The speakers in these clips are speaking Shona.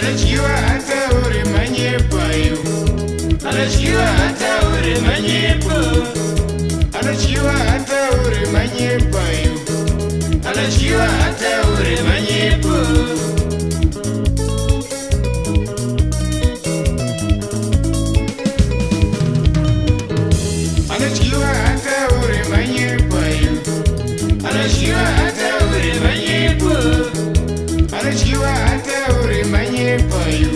Anodyiwa haataure manyepo ayo. Anodyiwa haataure manyepo. Anodyiwa haataure manyepo ayo. Anodyiwa haataure manyepo. Anodyiwa haataure manyepo ayo. Anodyiwa haataure manyepo. Anodyiwa haataure manyepo ayo.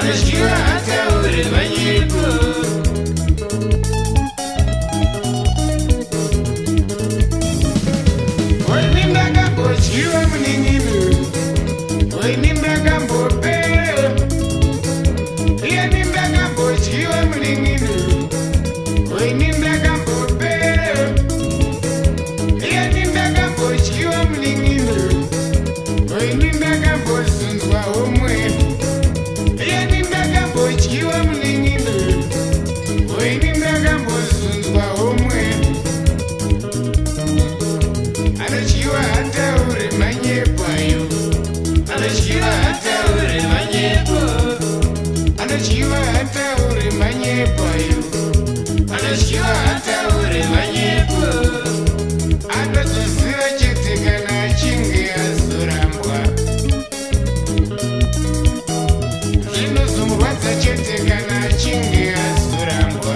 Anodyiwa haataure manyepo. Oini ndakambodyiwa munin'ino. Oini ndakambopera. Iyeni ndakambodyiwa munin'ino. Oini ndakambopera. Iyeni ndakambodyiwa munin'ino. Oini ndakambozunzwa homwe. Iyeni ndakambodyiwa munin'ino. Oini ndakambozunzwa homwe. Anodyiwa haataure manyepo ayo. Anodyiwa haataure manyepo. Anodyiwa haataure manyepo ayo. Anodyiwa haataure manyepo. Anozoziva chete kana achinge azorambwa. Zvinozomurwadza chete kana achinge azorambwa.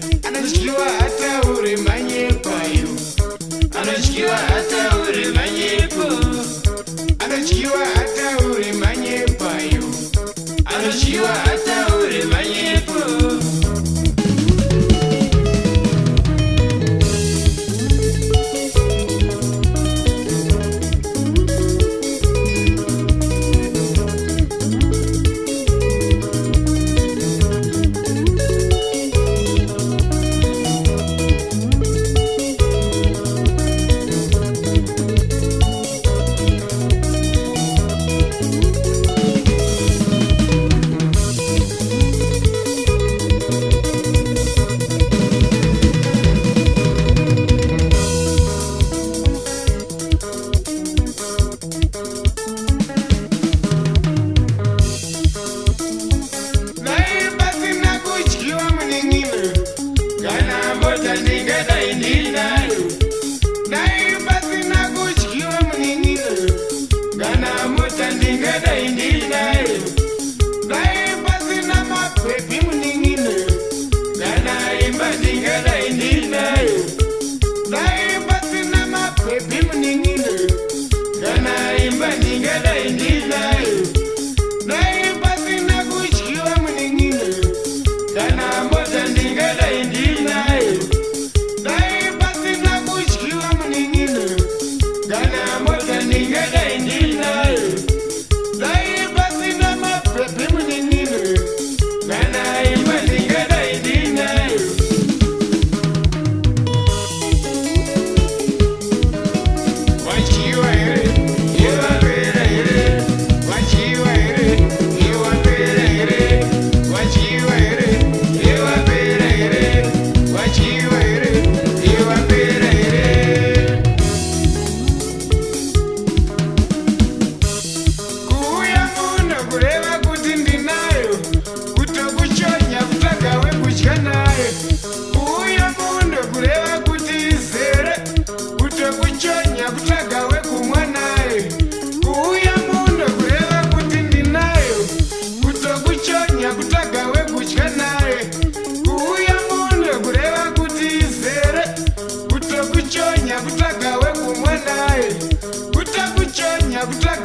Anodyiwa haataure manyepo ayo. Anodyiwa haataure manyepo. Anodyiwa haataure manyepo ayo. Anodyiwa haataure manyepo. kutsvaka